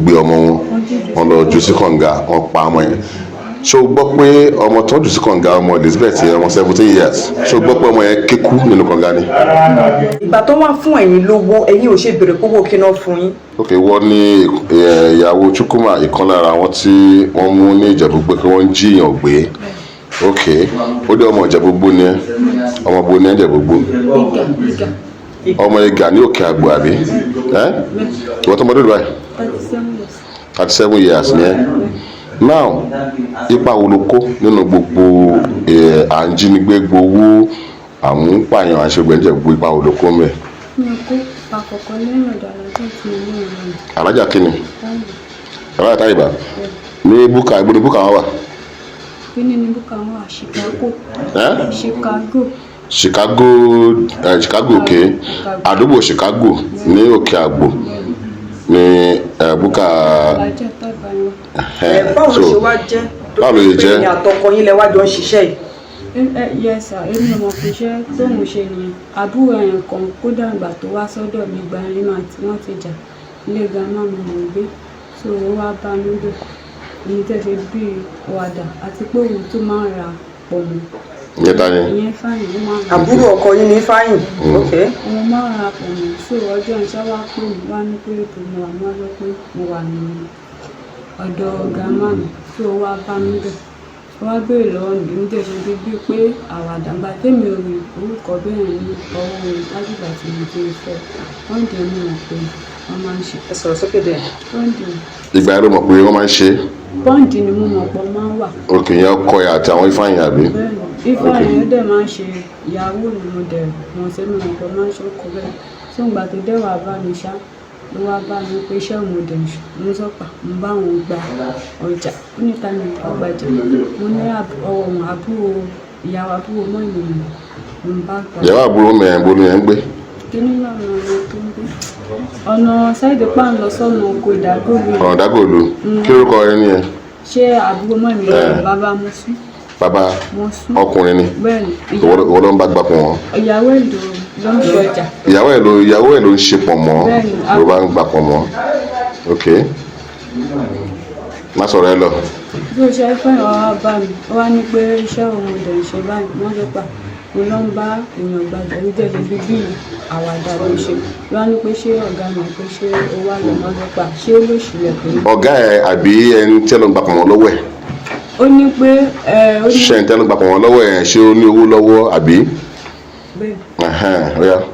gbé ọmọ wọn lọ jù sí kànga wọn pa ọmọ yẹn ṣé o gbọ́ pé ọmọ tó jù sí kànga ọmọ Elizabeth ọmọ 17 years ṣé o gbọ́ pé ọmọ yẹn kékú nínú kànga ni. ìgbà tó wá fún ẹ̀yin lówó ẹ̀yin ò ṣe béèrè kówó kí náà fún yín. ok wọ́n ní ìyàwó Chukwuma ìkan lára àwọn tí wọ́n mú ní Ìjẹ̀bú pé kí wọ́n jíyàn gbé ok ó dé ọmọ Ìjẹ̀bú gbó ni ẹ ọmọ bo ni ẹ Ìjẹ̀bú gbó ọmọ Ìgà ní Òkè Àgbò àbí ìwọ́n tó mọdé lọ́wọ́ 37 years ni ẹ now ipa wo ló kó nínú gbogbo à ń jínigbé gbowó àmúpààyàn àṣegbẹ̀ǹjẹ̀ gbogbo ipa wo ló kó mẹ́. mi kó àkọ́kọ́ lẹ́yìn ọ̀dọ̀ alájà tí mo ní ìrìn. alájà kínni alájà Táyìbá ní búkà ìgbóni búkà wọn wà. kíní ni búkà wọn wà Chicago. Chicago òkè àdúgbò Chicago ní Òkè Àgbò ní búkà. alájà Táyìbá yẹn. báwo ló ṣe wá jẹ́ tó fi pé ní àtọkọ yín lẹ wá jọ ń ṣiṣẹ́ yìí. yes sir èmi ọmọ kò ṣe tóun ṣe nìyẹn àbúrò ẹ̀yàn kan kódà ìgbà tó wá sọ́dọ̀ mi gba nínú àti wọ́n ti jà ilé ganan mi mò ń gbé so ó wá bá mi bẹ̀ èyí tẹ̀sẹ̀ bíi wàdà àti pé òun tó máa ń ra pọ̀ mọ́. ìyẹn ta ni. ìyẹn fáyìn ó máa ń ra. àbúrò ọkọ yín ní fáyìn. òun máa ń ra pọ̀ mọ́ so ọjọ́ ìṣẹ́ wá pé mi wá ní pé ètò mo wà ní ọjọ́ pé mo wà ní ọ̀dọ̀ gàmá mi so ó wá bá mi bẹ̀ wọ́n á béèrè lọ́wọ́ mi ní tẹ̀sán bíi pé àwàdà gba tèmi ò rí orúkọ bẹ́ẹ̀ ní ọwọ́ orin látìgbà tí mo ti fẹ́ wọ́n dẹ̀ mú wọn pé wọ́n máa ń ṣe. ẹ sọ̀rọ̀ sókè dẹ̀. ìgbà yẹn ló mọ̀ pé wọ́n máa ń ṣe. bọ́ǹdì ni mo mọ̀ pọ̀ máa ń wà. òkè yẹn ọkọ ẹ̀ àti àwọn Ifáyìn àbí. bẹ́ẹ̀ni Ifáyìn ó dẹ̀ máa ń ṣe ìyàwó mi mo dẹ̀ mọ̀ sí mi mọ̀ pọ̀ máa ń ṣe ó kọ bẹ́ẹ̀ tó ń gbà tó dẹ̀ wà bá mi ṣá ló wá bá mi pé iṣẹ́ òun dẹ̀ mo sọ́pà mo bá òun gba ọjà ó níta ní ọgbàjà mo ní ọwọ́ àbúrò ìyàwó àbúrò mọ́ ìlú mo bá gbà. ìyàwó àbúrò mẹ́rin bolo yẹn ń gbé. kíní náà ní ọ̀nà tó ń gbé ọ̀nà sáìdì páàn lọ sọ́nà oko ìdágòlù. ọ̀nà ìdágòlù kí lórúkọ rẹ ni ẹ. ṣé àbúrò mọ́ ìlú bàbá Mọ́sún. bàbá ọkùnrin ni. bẹ́ẹ̀ni ìwọ ló ń bá gbà pọ̀ wọ́n. ìyàwó ìlú ló ń ṣe ọjà. ìyàwó ẹ̀ ló ń ṣe pọ̀ mọ́ ló bá ń gbà pọ̀ mọ́ ok má sọ̀rọ̀ ẹ lọ. bí o ṣe fẹ́ wá bá mi ó wá ní pé iṣẹ́ òun ò ń ṣe báyìí wọ́n ló pa mo lọ ń bá èèyàn gbàgbọ́ ní tẹ̀lé bíbí àwàdà ló ṣe ló wá ní pé ṣé ọ̀gá mi pé ṣé ó wá lọ wọ́n ló pa ṣé ó ló ṣílẹ̀ pé. ọ̀gá ẹ̀ àbí ẹni tí ẹ ló ń gbà pọ̀ mọ́ lọ́wọ́ ẹ̀. ó ní pé ṣé ẹni tí ẹ ló ń gbà pọ̀ mọ́ lọ́wọ́ ẹ̀ ṣé ó ní owó lọ́wọ́ àbí.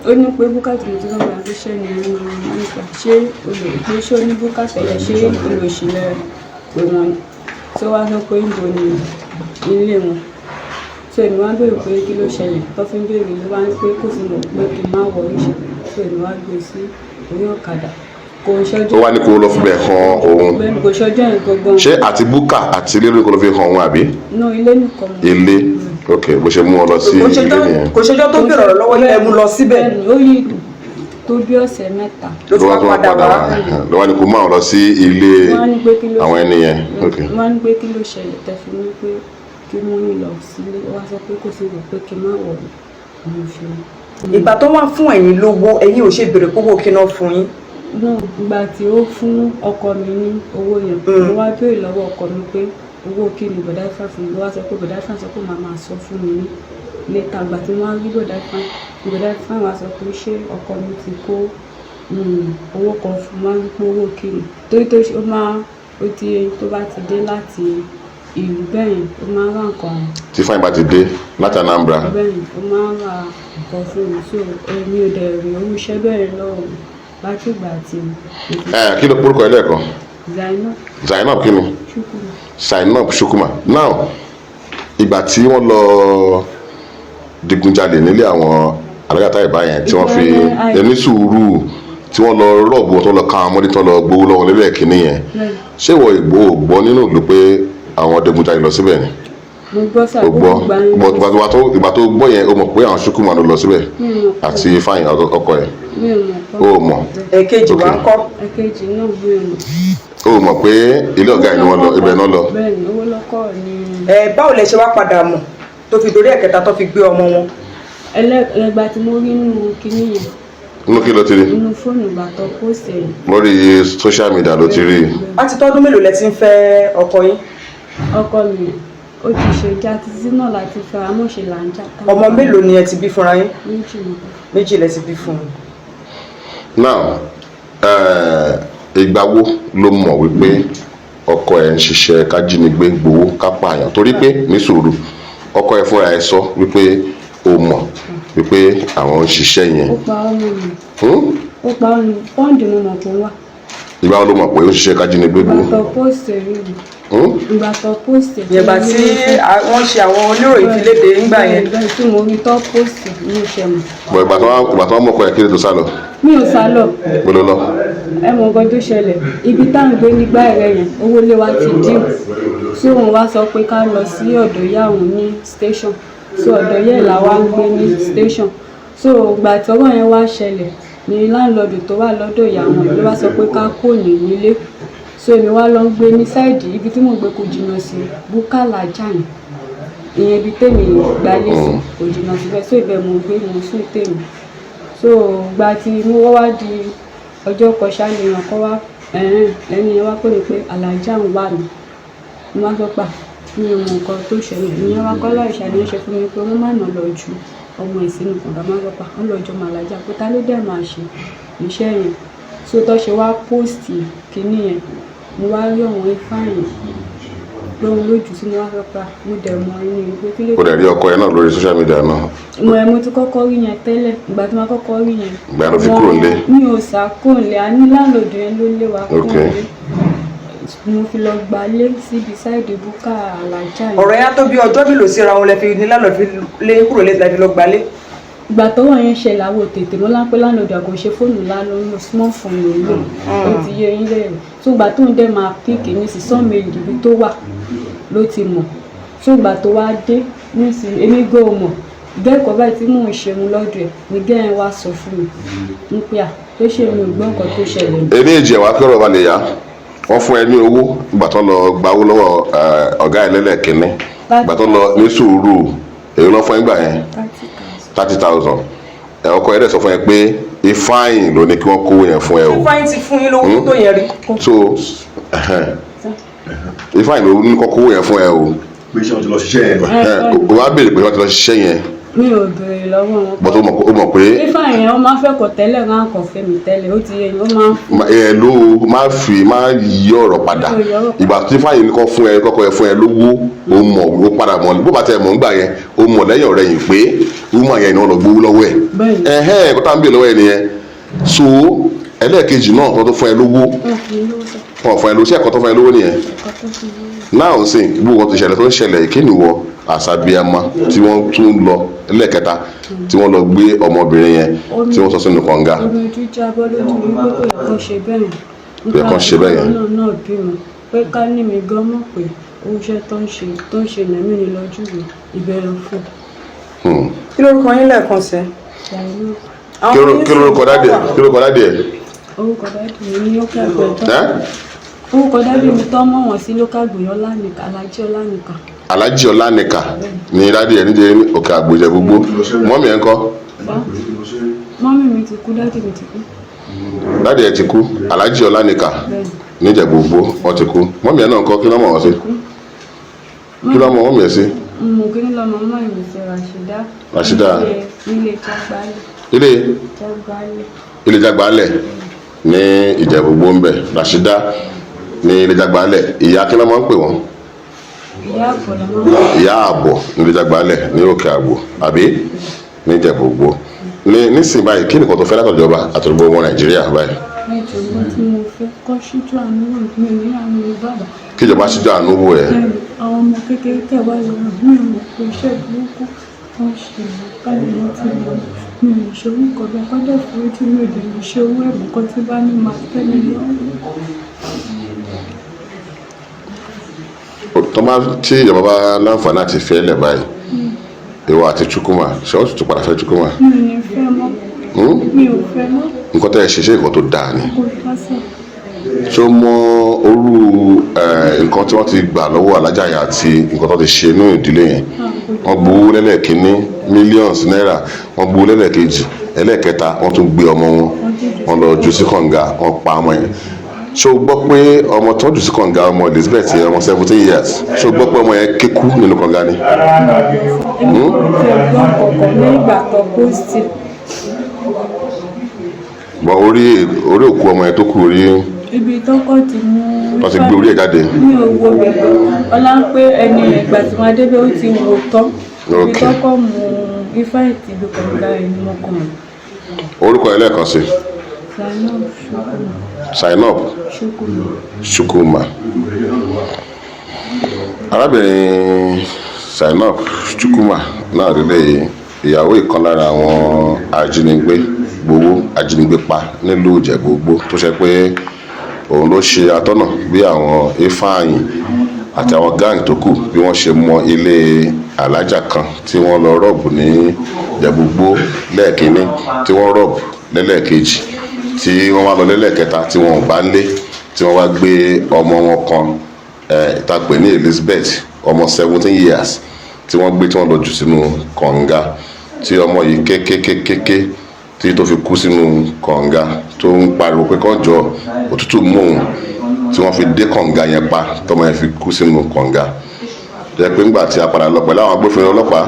ó ní pé búkàtì mo ti lọ́ọ́ gba iṣẹ́ ni nípa ṣé olè pé ṣé ó ní búkàtì ẹ̀yẹ ṣé olùsílẹ̀ pé wọ́n tó wá sọ pé níbo ni ilé wọn tó èmi wá béèrè pé kí ló ṣẹlẹ̀ tó fi ń béèrè ló wá ní pé kò sí mọ̀ pé kí n má wọ iṣẹ́ tó èmi wá gbé sí orí ọ̀kadà kò ṣọjọ́. ó wá ní kó lọ fún bẹ́ẹ̀ han òun. bẹ́ẹ̀ni kò ṣọjọ́ yẹn gbọ́ngàn. ṣé àti búkà àti ilé lórí kó ló fi han òun àbí. no ilé nìkan mọ. ilé ok bó ṣe mú ọ lọ sí ilé nìyẹn. kò ṣọjọ́ tó bèrè ọ̀rọ̀ lọ́wọ́ ilé mú lọ síbẹ̀. bẹ́ẹ̀ni ó yí tó bí ọ̀sẹ̀ mẹ́ta. ló tún wá padà wá. ló wá ní kó máa lọ sí ilé àwọn ẹni yẹn. wọ́n á ní pé kí ló ṣẹlẹ̀ tẹ̀sí ní pé kí wọ́n yín lọ sílé wá sọ pé kò sí ìwé pé kí n má wọ̀ ọ́ ṣe. ìgbà tó wá fún ẹ̀yin lówó ẹ̀yin ò ṣe béèrè kówó kí náà fún yín. ìgbà tí ó fún ọkọ mi ní owó yẹn mo wá béèrè lọ́wọ́ ọkọ mi pé owó kí ni bọ̀dá Ifá fún mi ló wá sọ pé bọ̀dá Ifá sọ pé màá máa sọ fún mi ní létà àgbà tí wọ́n á rí bọ̀dá Ifá wá sọ pé ṣé ọkọ mi ti kó owó kan fún máa ń pé owó kí ni torí tó ó máa ó ti tó bá ti dé láti ìlú bẹ́yìn ó máa ń ra nǹkan. tí Fáyìn bá ti dé láti Anambra. bẹ́yìn ó máa ń ra nǹkan fún mi so èmi ò dẹ̀ rí owó iṣẹ́ bẹ́ẹ̀ lọ́wọ́ láti ìgbà tí. kí ló porúkọ ẹ lẹ́ẹ̀kan. Zainab kí ni. Zainab Chukwuma now ìgbà tí wọ́n lọ digunjalè nílé àwọn Alájà Táyìbá yẹn tí wọ́n fi ẹni sùúrù tí wọ́n lọ rọ́ọ̀bù wọn tó lọ ká àwọn ọmọdé tó lọ gbowó lọ́wọ́ lélẹ̀ kínní yẹn ṣé ìwọ gbọ́ nínú ìlú pé àwọn digunjalè lọ síbẹ̀ ni. mo gbọ́ sàbẹ̀ ìgbà tó gbọ́ yẹn o mọ̀ pé àwọn Chukwuma ló lọ síbẹ̀ àti Fáyìn ọkọ ẹ̀ o mọ̀. èkejì wa ń kọ́. èkejì náà bí o mọ̀. o mọ̀ pé ilé ọ̀gá ẹ̀ ni wọ́n lọ ibẹ̀ náà lọ. bẹ́ẹ̀ni owó lọ́kọ̀ ni. báwo lẹ ṣe wá padà mọ̀ tó fi dorí ẹ̀kẹta tó fi gbé ọmọ wọn. ẹlẹgbà tí mo rí nínú kinní yẹn inú kí ló ti rí inú fóònù ìgbà tó post ẹ̀. lórí social media ló ti rí láti tọ́dún mélòó lẹ ti ń fẹ́ ọkọ yín? ọkọ mi ó ti ṣe já títí náà láti fẹ́ amóṣe là ń jà. ọmọ mélòó ni ẹ ti bí fúnra yín? méjì lẹ ti bí fún un. now ìgbà wo ló mọ̀ wípé ọkọ ẹ̀ ń ṣiṣẹ́ kájínigbé gbowó kápáyàn torí pé ní sùúrù ọkọ ẹ̀ fúnra ẹ̀ sọ wípé o mọ̀ wípé àwọn ń ṣiṣẹ́ yẹn. ó pa ọmọ mi. ó pa ọmọ mi pọ́ǹdì mo mọ̀ pé wà. ìgbà wo ló mọ̀ pé ó ń ṣiṣẹ́ kájínigbé gbowó. ìgbà tó post ẹ̀ rí mi. ìgbà tó post ẹ̀. ìgbà tí wọ́n ṣe àwọn oníròyìn fi léde ńgbà yẹn. ìgbà tí mo rí tó post ní iṣẹ́ mi. bọ̀ ìgbà tó wọ́n mọ̀ ọkọ ẹ̀ kí ló tó sá lọ. mi ò sá lọ. gbọ́dọ̀ lọ. ẹ mọ nǹkan tó ṣẹlẹ̀ ibi táwọn gbé nígbà ẹ̀rẹ́ yẹn owó lé wa ti dín tí òun wá sọ pé ká lọ sí ọ̀dọ̀ ìyá òun ní station so ọ̀dọ̀ yẹn làwa ń gbé ní station so ìgbà tọ́wọ́ yẹn wá ṣẹlẹ̀ ní láńlọ́ọ̀dù tó wà lọ́dọ̀ ìyá wọn ló wá sọ pé ká kó nílé so èmi wá lọ ń gbé ní sáìdì ibi tí mò ń gbé kò jìnnà sí búkàlà jàn ìyẹn ibi tèmi gbalé sí kò jìnnà síbẹ̀ so ibẹ̀ mo gbé mo sún tèmi so ìgbà tí mo wá di ọjọ́ kan ṣáàlìyàn kọ́ wá ẹni yẹn wá pè mí pé alájà ń wà mí mo máa sọ pà mi ò mọ nǹkan tó ṣẹlẹ̀ ìyẹn wá kọ́ láì ṣàlàyé ṣe fún mi pé wọ́n má nà lọ ju ọmọ ìsinmi kànga máa sọ pà wọ́n lọ jọ màlájà pé ta ló dẹ̀ máa ṣe iṣẹ́ yẹn so tó ṣe wá póòstì kínní yẹn mo wá rí ọ̀wọ́n ifáyìn lóhun lójú tí mo wá fẹ́ pa mo dẹ̀ mọ inú ìgbé kílé. ó dẹ̀ rí ọkọ yẹn náà lórí social media náà. mo ti kọ́kọ́ rí yẹn tẹ́lẹ̀ ìgbà tí mo kọ́kọ́ rí yẹn. ìgbà ló fi kúrò nílé. mi ò sá kúrò nílé a ní láńlọ́ọ̀dù yẹn ló lé wa kúrò nílé mo fi lọ gbalé síbi sáìdì búkà alájà yẹn. ọ̀rọ̀ yẹn tó bí ọjọ́ mélòó síra wọn lẹ fi ní láńlọ́ọ̀dù fi lé kúrò lé lẹ fi lọ gbalé. ìgbà tọ́wọ́ yẹn ṣẹlẹ̀ àwọn tètè mo lápẹ́ láńlọ́ọ̀dù àgọ́ ṣe fóònù lánàá ló small phone ló lò ó ti yẹ yín lẹ́rù tó gbà tó ń dẹ́ máa píìkì ní sísán méjì ibi tó wà ló ti mọ̀ tó gbà tó wá dé nísìnyí èmi gbọ́ mọ̀ bẹ́ẹ̀kọ́ báyìí tí mò ń ṣeun lọ́dọ̀ ẹ̀ ní gẹ́yìn wá sọ fún mi ń pè à tó ṣe mi ò gbọ́ nǹkan tó ṣẹlẹ̀. èmi èjì ẹ̀wà kí ọ̀rọ̀ bá lè yá wọ́n fún ẹ ní owó ìgbà tó lọ gba owó lọ́wọ́ ọ̀gá ẹ̀ lẹ́lẹ́kínní ìgbà tó lọ ní sùúrù èyí lọ́ fún ẹ gbà yẹn 30,000 ọkọ ẹ̀ dẹ̀ sọ fún ẹ pé ifeanyi ló ní kí wọ́n kówó yẹn fún ẹ o. ifeanyi ti fún yín lówó tó yẹn rí. so ifeanyi ló ní kó kówó yẹn fún ẹ o. pé ṣé wọ́n ti lọ ṣiṣẹ́ yẹn. o wá béèrè pé wọ́n ti lọ ṣiṣẹ́ yẹn. mi ò béèrè lọ́wọ́ wọn. bọ́tọ̀ ó mọ̀ pé. ifeanyi yẹn ó máa fẹ́ kọ̀ tẹ́lẹ̀ rán kàn fẹ́ mi tẹ́lẹ̀ ó ti yẹ ó máa. ẹ ló máa yí ọ̀rọ̀ padà ìgbà tí ifeanyi ní kọ́ fún ẹ kọ́kọ́ ẹ fún ẹ lówó o mọ̀ o padà mọ̀ bó bá tẹ mọ̀ nígbà yẹn o mọ̀ lẹ́yìn ọ̀rẹ́ yìí pé woman yẹn ni wọ́n lọ gbowó lọ́wọ́ ẹ̀ kó tá ń bè lọ́wọ́ ẹ nìyẹn so ẹlẹ́ẹ̀kejì náà wọ́n tó fún ẹ lówó wọ́n fún ẹ lówó sí ẹ̀kọ́ tó fún ẹ lówó nìyẹn náà ń sìn gbogbo wọn ti ṣẹlẹ̀ tó ń ṣẹlẹ̀ kí ni wọ àṣàbíàmá tí wọ́n tún lọ ẹlẹ́ẹ̀kẹta tí wọ́n lọ gbé ọmọbìnrin yẹn tí wọ́n sọ sínú kànga. omi ojú jábọ́ lójú mi pé kò yẹ kó ṣe bẹ́ẹ̀ kò yẹ kó ṣe bẹ́ẹ̀ yẹn. náà bímọ pé ká ní mi gan mọ̀ pé oúnjẹ tó ń ṣe nàmí ni lọ́jú mi ìbẹ̀rù fún. kí lórúkọ yín lẹ́ẹ̀kan sí. kí lórúkọ dáàdì ẹ̀. orúkọ dáàdì mi ní ókè àgbẹ̀ tó. orúkọ dáàdì mi tó mọ̀ wọ́n sí lókè àgbẹ̀ ọlánìkà alájí ọlánìkà. alájí ọlánìkà ní dáàdì ẹ̀ níjẹ́ òkè àgbòjẹ gbogbo mọ́mì ẹ̀ ń kọ́. mọ́mì mi ti kú dáàdì mi ti kú. dáàdì ẹ̀ ti kú alájí ọlánìkà níjẹ̀ gbogbo wọ́n ti kú mọ́mì ẹ̀ náà ń kọ́ kí ló mọ̀ wọ́n sí. kí ló mọ̀ mọ́mì ẹ̀ sí. mo kí ní lọ́mọ mọ́ ìmọ̀ sí Rashida nílé jágbálẹ̀. ilé jágbálẹ̀ ní ìjẹ̀bùgbó ń bẹ̀ Rashida ní ilé jágbálẹ̀ ìyá kí ló máa ń pè wọ́n. ìyá àbọ̀ ní ilé jágbálẹ̀ ní òkè àgbò àbí ní ìjẹ̀bùgbó nísìnyí báyìí kí nìkan tó fẹ́ látọ̀dọ̀ ìjọba àtọ̀dọ̀ ọmọ Nàìjíríà báyìí. ìjọba tí mo fẹ́ kọ́ síjú àánú mi ní àwọn ìbàdàn. kíjọba síjú àánú wò ẹ́. àwọn ọmọ kékeré tẹ̀wá lọ́rọ̀ mi ò mọ̀ pé iṣẹ́ burúkú wọ́n ṣe báyìí wọ́n ti lọ mi ò ṣe orúkọ bí akọ́jà fún ojú mi ò dé lè ṣe owó ẹ̀bùn kan tí bá ní máa tẹ́lẹ̀ lọ́wọ́. tí ìjọba bá láǹfààní àti fẹ́ lẹ̀ báyìí ìwọ àti Chukwuma ṣé wọ́n tún padà fẹ́ Chukwuma. mi ò ní fẹ́ mọ́ mi ò fẹ́ mọ́. nǹkan tẹ́ ẹ ṣe nǹkan tó dáa ni. kò tásán. ṣé o mọ orú nǹkan tí wọ́n ti gbà lọ́wọ́ alájàyà àti nǹkan tó ti ṣe inú ìdílé yẹn wọ́n gbowó lẹ́lẹ́kínní millions náírà wọ́n gbowó lẹ́lẹ́kejì ẹlẹ́ẹ̀kẹta wọ́n tún gbé ọmọ wọn lọ jù sí kànga wọ́n pa ọmọ yẹn. Ṣé o gbọ́ pé ọmọ tó jù sí kànga ọmọ Elizabeth yẹn ọmọ 17 years ṣé o gbọ́ pé ọmọ yẹn ké kú nínú kànga ni? èmi kò fi ọgbọ́n kọ̀ọ̀kan nígbà tó pósìtì. Bọ̀ orí òkú ọmọ yẹn tó kú orí ibi tọ́kọ̀ ti mú. wọ́n ti gbé orí ẹ̀ jáde. mi ò wo bẹ̀rẹ̀ ọlá ń pé ẹni ìgbà tí wọ́n débẹ̀ ó ti wò tán. ibi tọ́kọ̀ mú ifá ìtì ibi kọ̀ọ̀kan ẹ̀ ní mọ́kàn rẹ̀. Orúkọ ẹ̀ lẹ́ẹ̀kan sí. Zainab Chukwuma. Arábìnrin Zainab Chukwuma náà lélẹ̀ ìyàwó ìkan lára àwọn ajínigbé pa nílùú Ìjẹ̀bú-Igbó tó ṣe pé òun ló ṣe atọ́nà bí àwọn Ifeanyi àti àwọn gáàngì tó kù bí wọ́n ṣe mọ ilé alájà kan tí wọ́n lọ rọ́ọ̀bù ní Ìjẹ̀bú-Igbó lẹ́ẹ̀kínní tí wọ́n rọ́ọ̀bù lẹ́lẹ́ẹ̀kejì tí wọ́n wá lọ lẹ́lẹ́ẹ̀kẹta tí wọ́n ò bá ń lé tí wọ́n wá gbé ọmọ wọn kan ìtàpè ní Elizabeth ọmọ 17 years tí wọ́n gbé tí wọ́n lọ jù sínú kànga tí ọmọ yìí kékékékéké tí tó fi kú sínú kànga tó ń pariwo pé kán jọ òtútù mú òun tí wọ́n fi dé kànga yẹn pa tọmọ yẹn fi kú sínú kànga. Jẹ́ pé ńgbà tí a padà lọ pẹ̀lú àwọn agbófinró ọlọ́pàá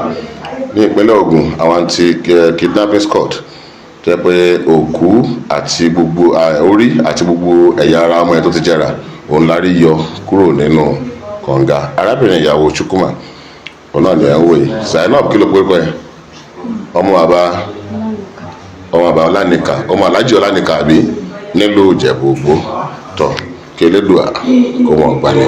ní ìpínlẹ̀ Ògùn àwọn anti-kidnapping squad jẹ́ pé òkú àti gbogbo orí àti gbogbo ẹ̀yà ara ọmọ yẹn tó ti jẹrà òun lárí yọ kúrò nínú kànga. Arábìnrin ìyàwó Chukwuma òun náà ni ẹ̀ ń wò yìí. Zainab kí ló pé pẹ́ ọmọ bàbá Ọláníkà ọmọ Aláàjì Ọláníkà àbí nílùú Ìjẹ̀bú-Igbó tọ̀ kí Elédùà kó wọn gbà ní.